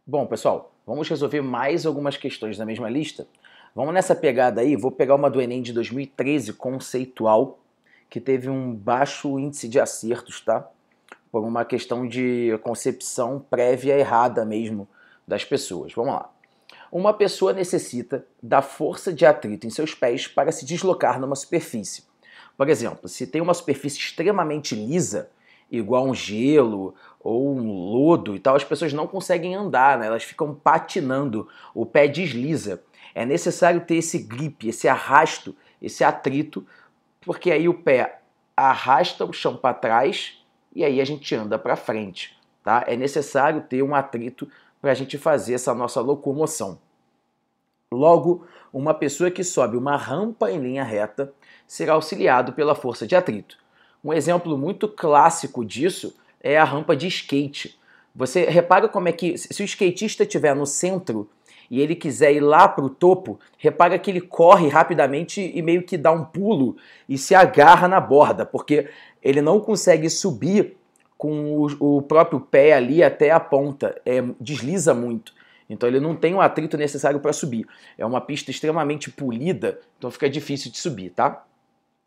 Bom, pessoal, vamos resolver mais algumas questões da mesma lista. Vamos nessa pegada aí, vou pegar uma do Enem de 2013, conceitual, que teve um baixo índice de acertos, tá? Por uma questão de concepção prévia errada mesmo das pessoas. Vamos lá. Uma pessoa necessita da força de atrito em seus pés para se deslocar numa superfície. Por exemplo, se tem uma superfície extremamente lisa, igual um gelo ou um lodo e tal, as pessoas não conseguem andar, né? Elas ficam patinando, o pé desliza. É necessário ter esse grip, esse arrasto, esse atrito, porque aí o pé arrasta o chão para trás e aí a gente anda para frente, tá? É necessário ter um atrito para a gente fazer essa nossa locomoção. Logo, uma pessoa que sobe uma rampa em linha reta será auxiliado pela força de atrito. Um exemplo muito clássico disso é a rampa de skate. Você repara como é que, se o skatista estiver no centro e ele quiser ir lá para o topo, repara que ele corre rapidamente e meio que dá um pulo e se agarra na borda, porque ele não consegue subir com o próprio pé ali até a ponta, desliza muito. Então ele não tem o atrito necessário para subir. É uma pista extremamente polida, então fica difícil de subir, tá?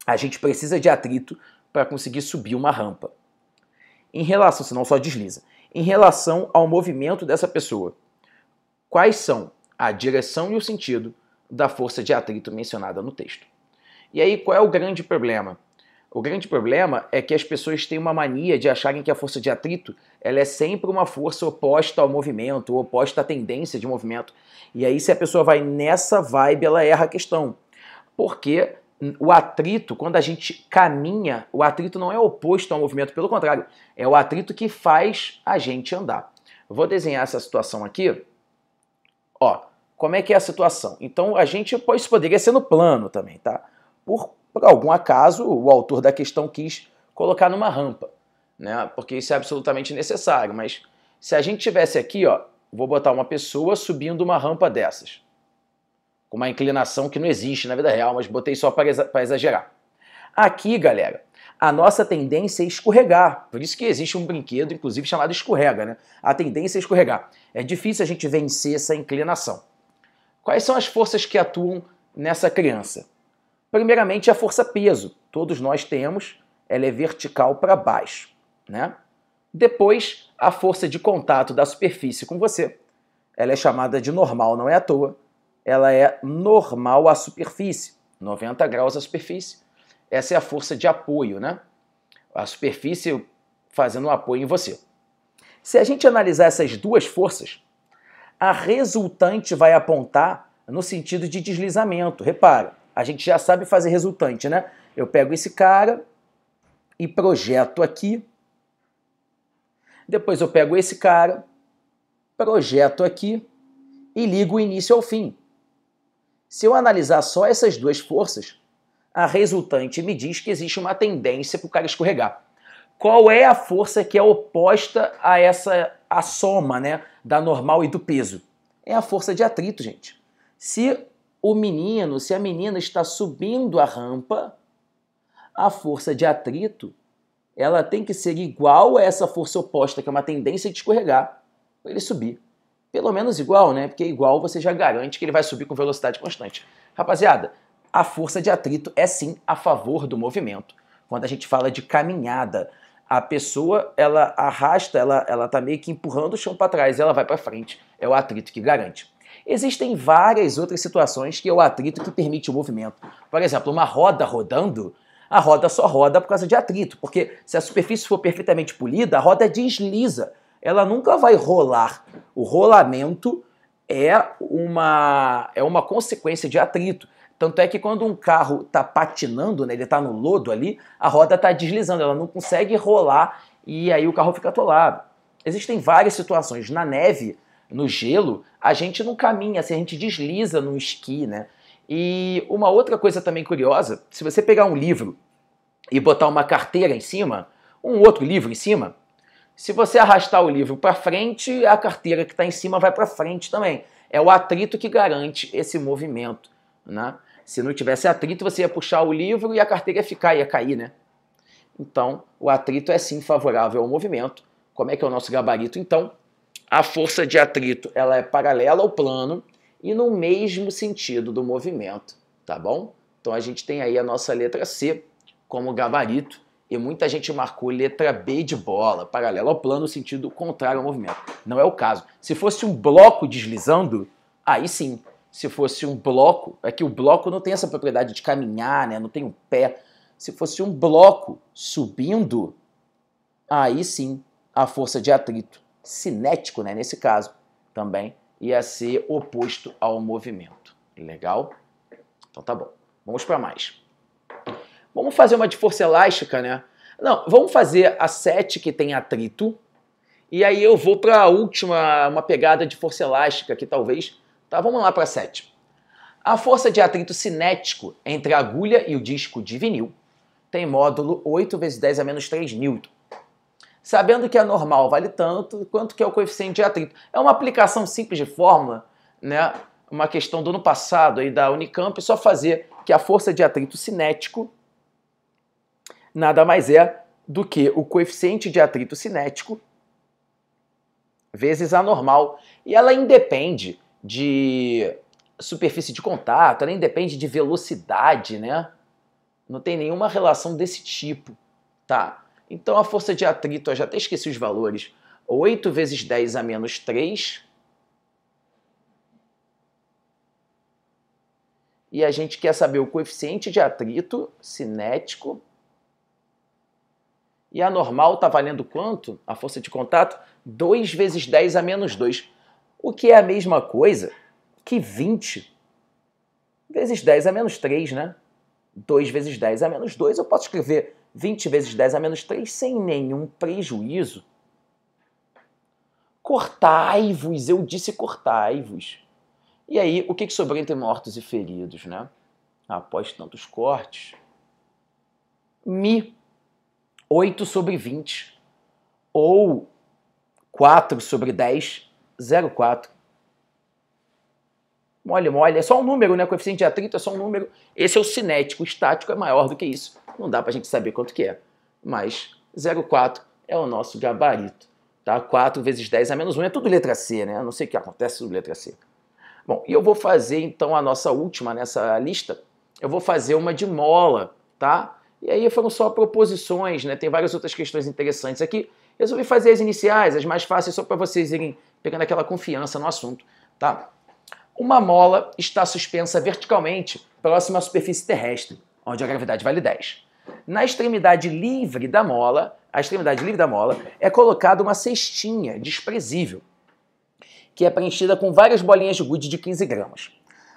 A gente precisa de atrito para conseguir subir uma rampa. Em relação, senão só desliza. Em relação ao movimento dessa pessoa, quais são a direção e o sentido da força de atrito mencionada no texto? E aí, qual é o grande problema? O grande problema é que as pessoas têm uma mania de acharem que a força de atrito ela é sempre uma força oposta ao movimento, ou oposta à tendência de movimento. E aí, se a pessoa vai nessa vibe, ela erra a questão. Porque o atrito, quando a gente caminha, o atrito não é oposto ao movimento, pelo contrário, é o atrito que faz a gente andar. Eu vou desenhar essa situação aqui. Ó, como é que é a situação? Então, isso poderia ser no plano também, tá? Por algum acaso, o autor da questão quis colocar numa rampa, né? Porque isso é absolutamente necessário. Mas se a gente tivesse aqui, ó, vou botar uma pessoa subindo uma rampa dessas, com uma inclinação que não existe na vida real, mas botei só para exagerar. Aqui, galera, a nossa tendência é escorregar. Por isso que existe um brinquedo, inclusive, chamado escorrega, né? A tendência é escorregar. É difícil a gente vencer essa inclinação. Quais são as forças que atuam nessa criança? Primeiramente, a força-peso. Todos nós temos, ela é vertical para baixo, né? Depois, a força de contato da superfície com você. Ela é chamada de normal, não é à toa. Ela é normal à superfície, 90 graus à superfície. Essa é a força de apoio, né? A superfície fazendo um apoio em você. Se a gente analisar essas duas forças, a resultante vai apontar no sentido de deslizamento. Repara, a gente já sabe fazer resultante, né? Eu pego esse cara e projeto aqui. Depois eu pego esse cara, projeto aqui e ligo o início ao fim. Se eu analisar só essas duas forças, a resultante me diz que existe uma tendência para o cara escorregar. Qual é a força que é oposta a soma, né, da normal e do peso? É a força de atrito, gente. Se a menina está subindo a rampa, a força de atrito, ela tem que ser igual a essa força oposta, que é uma tendência de escorregar, para ele subir. Pelo menos igual, né? Porque igual você já garante que ele vai subir com velocidade constante. Rapaziada, a força de atrito é sim a favor do movimento. Quando a gente fala de caminhada, a pessoa, ela arrasta, ela tá meio que empurrando o chão para trás, ela vai para frente. É o atrito que garante. Existem várias outras situações que é o atrito que permite o movimento. Por exemplo, uma roda rodando, a roda só roda por causa de atrito, porque se a superfície for perfeitamente polida, a roda desliza. Ela nunca vai rolar. O rolamento é uma consequência de atrito. Tanto é que quando um carro está patinando, né, ele está no lodo ali, a roda está deslizando, ela não consegue rolar e aí o carro fica atolado. Existem várias situações. Na neve, no gelo, a gente não caminha, assim, a gente desliza no esqui, né? E uma outra coisa também curiosa, se você pegar um livro e botar uma carteira em cima, um outro livro em cima, se você arrastar o livro para frente, a carteira que está em cima vai para frente também. É o atrito que garante esse movimento, né? Se não tivesse atrito, você ia puxar o livro e a carteira ia cair, né? Então, o atrito é sim favorável ao movimento. Como é que é o nosso gabarito, então? a força de atrito ela é paralela ao plano e no mesmo sentido do movimento, tá bom? Então a gente tem aí a nossa letra C como gabarito e muita gente marcou letra B de bola, paralela ao plano, sentido contrário ao movimento. Não é o caso. Se fosse um bloco deslizando, aí sim. Se fosse um bloco, é que o bloco não tem essa propriedade de caminhar, né? Não tem um pé. Se fosse um bloco subindo, aí sim a força de atrito cinético, né, nesse caso, também ia ser oposto ao movimento. Legal? Então tá bom. Vamos para mais. Vamos fazer uma de força elástica, né? Não, vamos fazer a 7 que tem atrito. E aí eu vou para a última, uma pegada de força elástica aqui talvez. Tá, vamos lá para a 7. A força de atrito cinético entre a agulha e o disco de vinil tem módulo 8 vezes 10 a menos 3 newton. Sabendo que a normal vale tanto quanto que é o coeficiente de atrito. É uma aplicação simples de fórmula, né? Uma questão do ano passado aí da Unicamp, só fazer que a força de atrito cinético nada mais é do que o coeficiente de atrito cinético vezes a normal. E ela independe de superfície de contato, ela independe de velocidade, né? Não tem nenhuma relação desse tipo, tá? Então a força de atrito, eu já até esqueci os valores, 8 vezes 10 a menos 3. E a gente quer saber o coeficiente de atrito cinético. E a normal está valendo quanto? A força de contato? 2 vezes 10 a menos 2. O que é a mesma coisa que 20 vezes 10 a menos 3, né? 2 vezes 10 a menos 2, eu posso escrever 20 vezes 10 a menos 3 sem nenhum prejuízo. Cortai-vos, eu disse cortai-vos. E aí, o que sobrou entre mortos e feridos, né? Após tantos cortes. Mi, 8 sobre 20. Ou 4 sobre 10, 0,4. Mole, mole. É só um número, né? O coeficiente de atrito é só um número. Esse é o cinético. O estático é maior do que isso. Não dá pra gente saber quanto que é. Mas 0,4 é o nosso gabarito. Tá? 4 vezes 10 a menos 1 é tudo letra C, né? Eu não sei o que acontece com letra C. Bom, e eu vou fazer então a nossa última nessa lista. Eu vou fazer uma de mola, tá? E aí foram só proposições, né? Tem várias outras questões interessantes aqui. Resolvi fazer as iniciais, as mais fáceis, só para vocês irem pegando aquela confiança no assunto, tá? Uma mola está suspensa verticalmente próxima à superfície terrestre, onde a gravidade vale 10. Na extremidade livre da mola, é colocada uma cestinha desprezível, que é preenchida com várias bolinhas de gude de 15 gramas.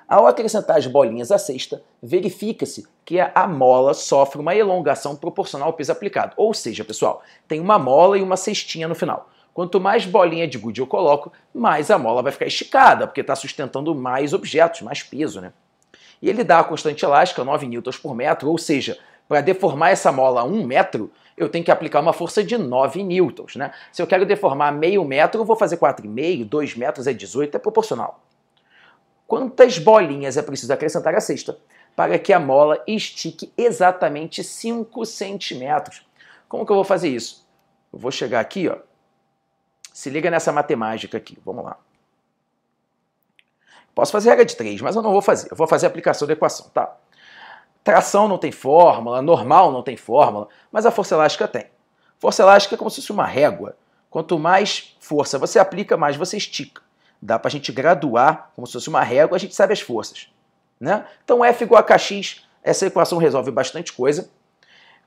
Ao acrescentar as bolinhas à cesta, verifica-se que a mola sofre uma elongação proporcional ao peso aplicado. Ou seja, pessoal, tem uma mola e uma cestinha no final. Quanto mais bolinha de gude eu coloco, mais a mola vai ficar esticada, porque está sustentando mais objetos, mais peso, né? E ele dá a constante elástica, 9 newtons por metro, ou seja, para deformar essa mola a 1 metro, eu tenho que aplicar uma força de 9 newtons, né? Se eu quero deformar meio metro, eu vou fazer 4,5, 2 metros é 18, é proporcional. Quantas bolinhas é preciso acrescentar à cesta para que a mola estique exatamente 5 centímetros? Como que eu vou fazer isso? Eu vou chegar aqui, ó. Se liga nessa matemática aqui, vamos lá. Posso fazer regra de 3, mas eu não vou fazer. Eu vou fazer a aplicação da equação, tá? Tração não tem fórmula, normal não tem fórmula, mas a força elástica tem. Força elástica é como se fosse uma régua. Quanto mais força você aplica, mais você estica. Dá pra gente graduar, como se fosse uma régua, a gente sabe as forças, né? Então F igual a Kx, essa equação resolve bastante coisa.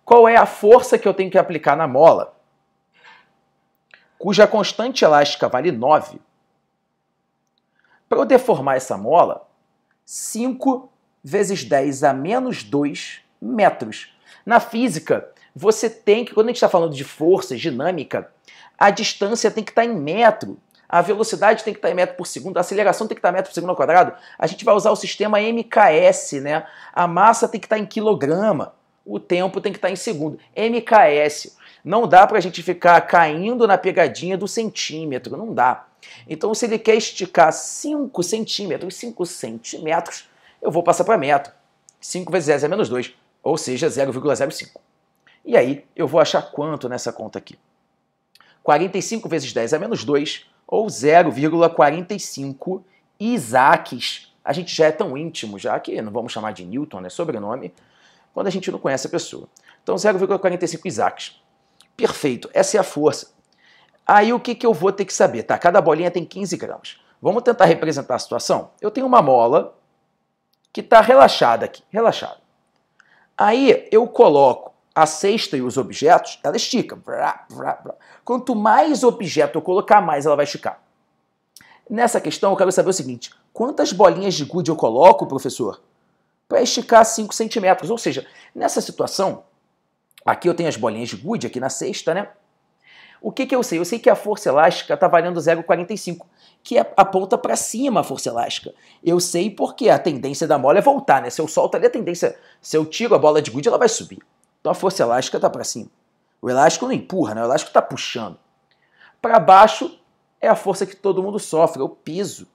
Qual é a força que eu tenho que aplicar na mola, cuja constante elástica vale 9? Para eu deformar essa mola, 5 vezes 10 a menos 2 metros. Na física, você tem que, quando a gente está falando de forças, dinâmica, a distância tem que estar em metro, a velocidade tem que estar em metro por segundo, a aceleração tem que estar em metro por segundo ao quadrado. A gente vai usar o sistema MKS, né? A massa tem que estar em quilograma, o tempo tem que estar em segundo. MKS. Não dá para a gente ficar caindo na pegadinha do centímetro, não dá. Então, se ele quer esticar 5 centímetros, eu vou passar para metro. 5 vezes 10 é menos 2, ou seja, 0,05. E aí, eu vou achar quanto nessa conta aqui? 45 vezes 10 é menos 2, ou 0,45 Isaacs. A gente já é tão íntimo, já que não vamos chamar de Newton, né, sobrenome, quando a gente não conhece a pessoa. Então 0,45 Isaacs. Perfeito, essa é a força. Aí o que eu vou ter que saber? Tá, cada bolinha tem 15 gramas. Vamos tentar representar a situação? Eu tenho uma mola que está relaxada aqui, relaxada. Aí eu coloco a cesta e os objetos, ela estica. Quanto mais objeto eu colocar, mais ela vai esticar. Nessa questão eu quero saber o seguinte, quantas bolinhas de gude eu coloco, professor, para esticar 5 centímetros? Ou seja, nessa situação, aqui eu tenho as bolinhas de gude, aqui na cesta, né? O que eu sei? Eu sei que a força elástica está valendo 0,45, que aponta para cima a força elástica. Eu sei porque a tendência da mola é voltar, né? Se eu solto ali, a tendência, se eu tiro a bola de gude, ela vai subir. Então a força elástica está para cima. O elástico não empurra, né? O elástico está puxando. Para baixo é a força que todo mundo sofre, é o peso.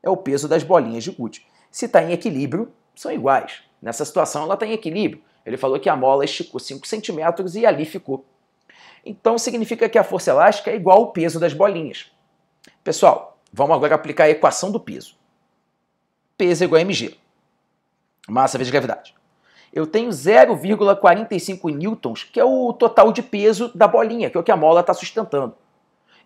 É o peso das bolinhas de gude. Se está em equilíbrio, são iguais. Nessa situação ela está em equilíbrio. Ele falou que a mola esticou 5 centímetros e ali ficou. Então significa que a força elástica é igual ao peso das bolinhas. Pessoal, vamos agora aplicar a equação do peso. Peso é igual a mg. Massa vezes gravidade. Eu tenho 0,45 newtons, que é o total de peso da bolinha, que é o que a mola está sustentando.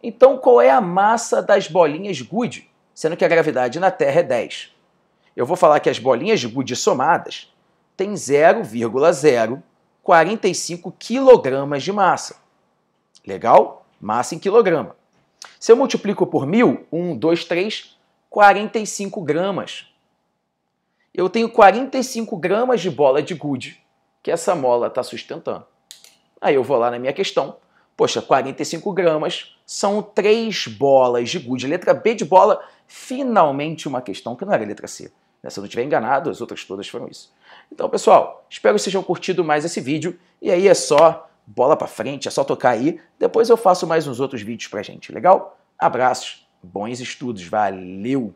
Então qual é a massa das bolinhas de gude? Sendo que a gravidade na Terra é 10. Eu vou falar que as bolinhas de gude somadas têm 0,045 kg de massa. Legal? Massa em quilograma. Se eu multiplico por 1000, 1, 2, 3, 45 gramas. Eu tenho 45 gramas de bola de gude que essa mola está sustentando. Aí eu vou lá na minha questão. Poxa, 45 gramas são 3 bolas de gude. Letra B de bola, finalmente uma questão que não era letra C. Se eu não estiver enganado, as outras todas foram isso. Então, pessoal, espero que vocês tenham curtido mais esse vídeo. E aí é só bola pra frente, é só tocar aí. Depois eu faço mais uns outros vídeos pra gente, legal? Abraços, bons estudos, valeu!